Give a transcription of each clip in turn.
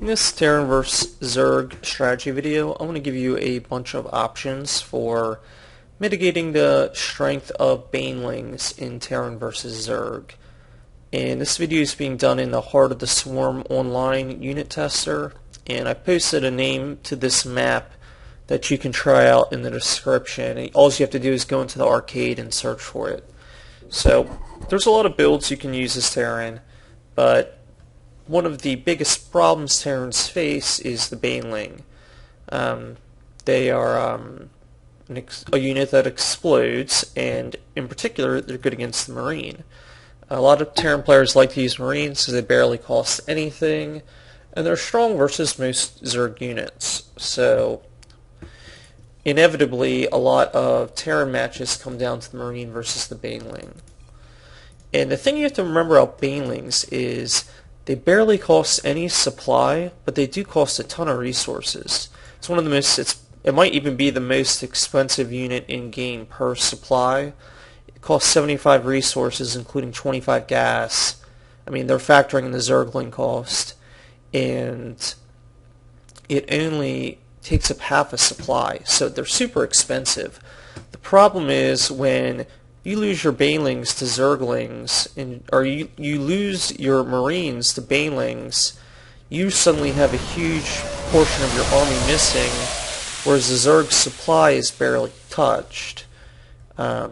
In this Terran vs. Zerg strategy video, I want to give you a bunch of options for mitigating the strength of Banelings in Terran vs. Zerg. And this video is being done in the Heart of the Swarm online unit tester, and I posted a name to this map that you can try out in the description. And all you have to do is go into the arcade and search for it. So there's a lot of builds you can use as Terran, but one of the biggest problems Terrans face is the Baneling. They are a unit that explodes, and in particular they're good against the Marine. A lot of Terran players like to use Marines because they barely cost anything, and they're strong versus most Zerg units. So inevitably a lot of Terran matches come down to the Marine versus the Baneling. And the thing you have to remember about Banelings is they barely cost any supply, but they do cost a ton of resources. It's one of the most, it might even be the most expensive unit in game per supply. It costs 75 resources, including 25 gas. I mean, they're factoring in the Zergling cost, and it only takes up half a supply, so they're super expensive. The problem is when you lose your Banelings to Zerglings, or you lose your Marines to Banelings, you suddenly have a huge portion of your army missing, whereas the Zerg supply is barely touched. So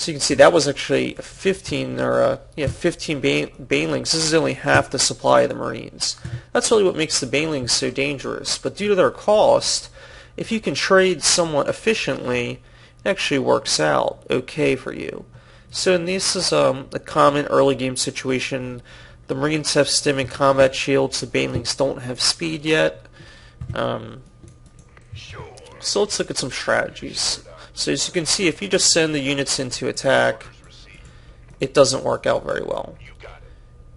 you can see that was actually 15 Banelings. This is only half the supply of the Marines. That's really what makes the Banelings so dangerous. But due to their cost, if you can trade somewhat efficiently, actually works out okay for you. So this is a common early game situation. The Marines have Stim and combat shields, the Banelings don't have speed yet. So let's look at some strategies. So as you can see, if you just send the units into attack, it doesn't work out very well.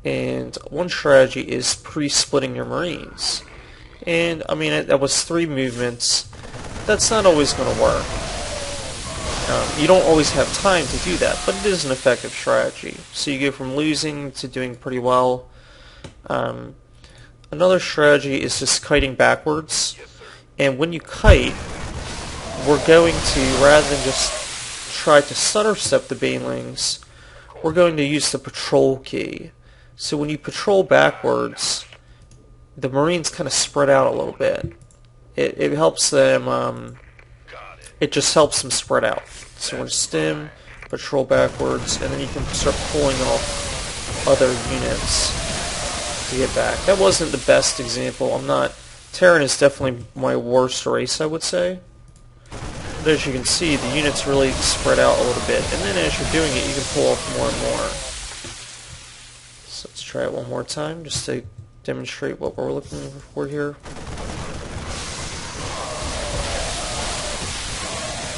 And one strategy is pre-splitting your Marines. And I mean, that was 3 movements. That's not always going to work. You don't always have time to do that, but it is an effective strategy. So you go from losing to doing pretty well. Another strategy is just kiting backwards. And when you kite, we're going to, rather than just try to stutter-step the Banelings, we're going to use the patrol key. So when you patrol backwards, the Marines kind of spread out a little bit. It helps them, it just helps them spread out. So we're going to Stim, patrol backwards, and then you can start pulling off other units to get back. That wasn't the best example. Terran is definitely my worst race, I would say. But as you can see, the units really spread out a little bit, and then as you're doing it, you can pull off more and more. So let's try it one more time, just to demonstrate what we're looking for here.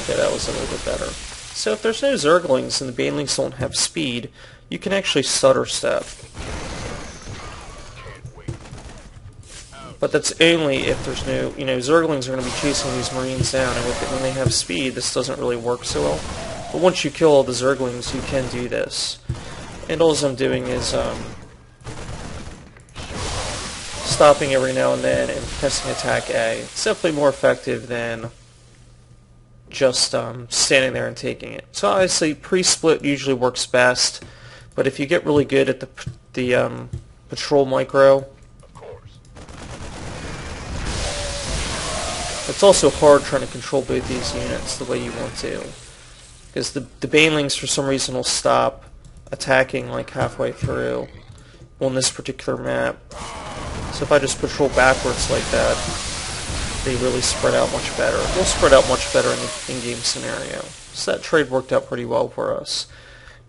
Okay, that was a little bit better. So if there's no Zerglings and the Banelings don't have speed, you can actually stutter-step. But that's only if there's no, Zerglings are going to be chasing these Marines down, and when they have speed, this doesn't really work so well. But once you kill all the Zerglings, you can do this. And all I'm doing is stopping every now and then and pressing attack A. It's definitely more effective than just standing there and taking it. So obviously pre-split usually works best, but if you get really good at the patrol micro, it's also hard trying to control both these units the way you want to, because the Banelings for some reason will stop attacking like halfway through on this particular map. So if I just patrol backwards like that, they really spread out much better. They'll spread out much better in the in-game scenario. So that trade worked out pretty well for us.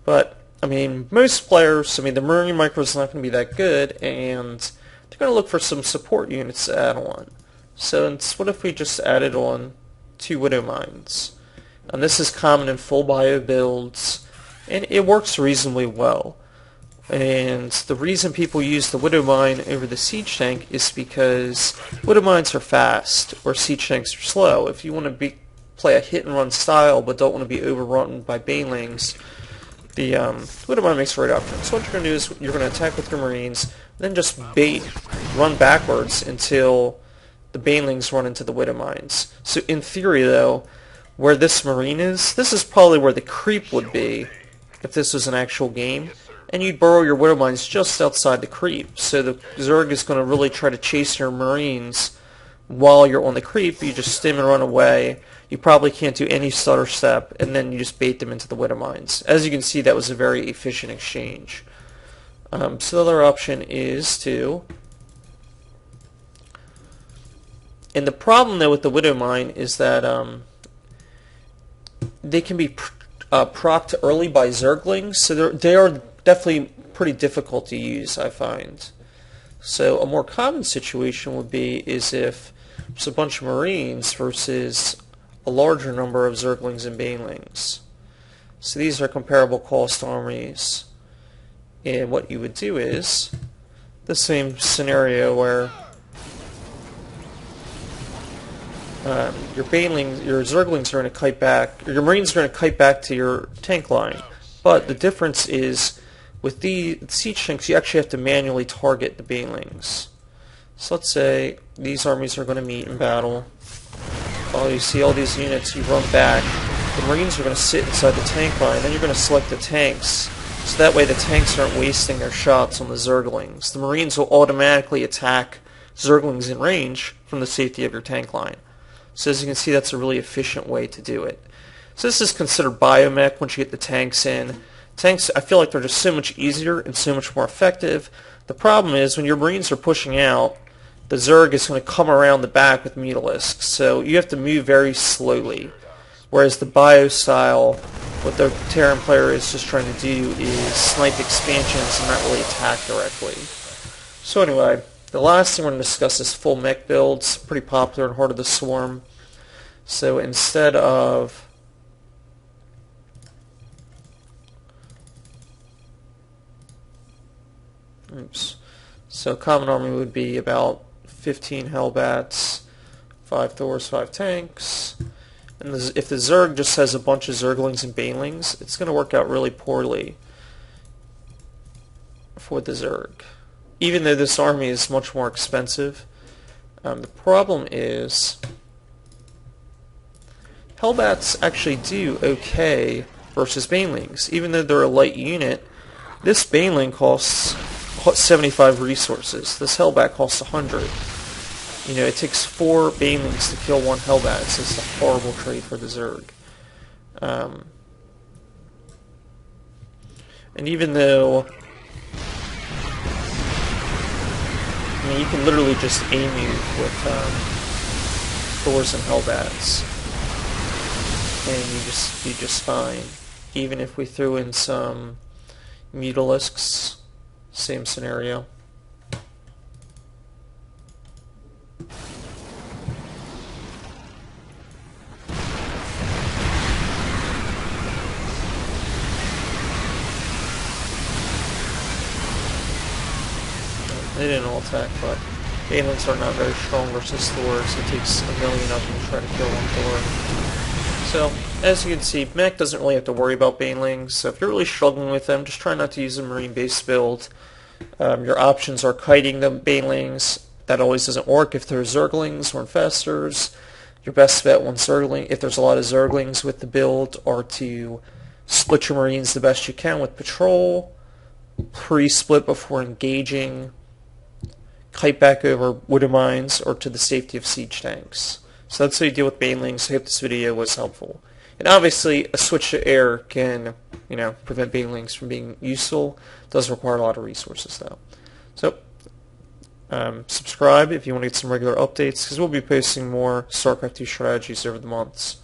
But, I mean, most players, the Marine micro is not going to be that good, and they're going to look for some support units to add on. So what if we just added on 2 Widow Mines? And this is common in full bio builds, and it works reasonably well. And the reason people use the Widow Mine over the Siege Tank is because Widow Mines are fast, or Siege Tanks are slow. If you want to play a hit-and-run style but don't want to be overrun by Banelings, the Widow Mine makes the right option. So what you're going to do is you're going to attack with your Marines. then just bait, run backwards until the Banelings run into the widow mines. So in theory, though, where this marine is, this is probably where the creep would be if this was an actual game, and you'd burrow your widow mines just outside the creep. So the Zerg is going to really try to chase your marines while you're on the creep. You just stim and run away. You probably can't do any stutter-step, and then you just bait them into the widow mines. As you can see, that was a very efficient exchange. So the other option is to... And the problem, though, with the widow mine is that they can be procced early by Zerglings, so they are definitely pretty difficult to use, I find. So a more common situation would be is if there's a bunch of Marines versus a larger number of Zerglings and Banelings. So these are comparable cost armies. And what you would do is the same scenario where your Zerglings are going to kite back, or your Marines are going to kite back to your tank line. But the difference is, with the siege tanks, you actually have to manually target the Banelings. So let's say these armies are going to meet in battle. Oh, you see all these units, you run back. The Marines are going to sit inside the tank line, then you're going to select the tanks. So that way the tanks aren't wasting their shots on the Zerglings. The Marines will automatically attack Zerglings in range from the safety of your tank line. So as you can see, that's a really efficient way to do it. So this is considered biomech once you get the tanks in. Tanks, I feel like they're just so much easier and so much more effective. The problem is when your Marines are pushing out, the Zerg is going to come around the back with mutilisks. So you have to move very slowly. Whereas the bio style, what the Terran player is just trying to do is snipe expansions and not really attack directly. So anyway, the last thing we're going to discuss is full mech builds, pretty popular in Heart of the Swarm. So instead of so common army would be about 15 Hellbats, 5 Thors, 5 tanks. And if the Zerg just has a bunch of Zerglings and Banelings, it's going to work out really poorly for the Zerg. Even though this army is much more expensive, the problem is Hellbats actually do okay versus Banelings. Even though they're a light unit, this Baneling costs 75 resources. This Hellbat costs 100. You know, it takes 4 Banelings to kill 1 Hellbat, so it's a horrible trade for the Zerg. And even though, I mean, you can literally just aim you with Thors and Hellbats, and you do just fine. Even if we threw in some mutilisks, same scenario. They didn't all attack, but Banelings are not very strong versus Thors. It takes a million of them to try to kill 1 Thor. So, as you can see, mech doesn't really have to worry about Banelings. So if you're really struggling with them, just try not to use a Marine-based build. Your options are kiting the Banelings. That always doesn't work if there's Zerglings or infestors. Your best bet when Zergling, if there's a lot of Zerglings with the build, are to split your Marines the best you can with patrol, pre-split before engaging, kite back over widow mines, or to the safety of siege tanks. So that's how you deal with Banelings. I hope this video was helpful. And obviously, a switch to air can, prevent Banelings from being useful. It does require a lot of resources, though. So, subscribe if you want to get some regular updates, because we'll be posting more Starcraft 2 strategies over the months.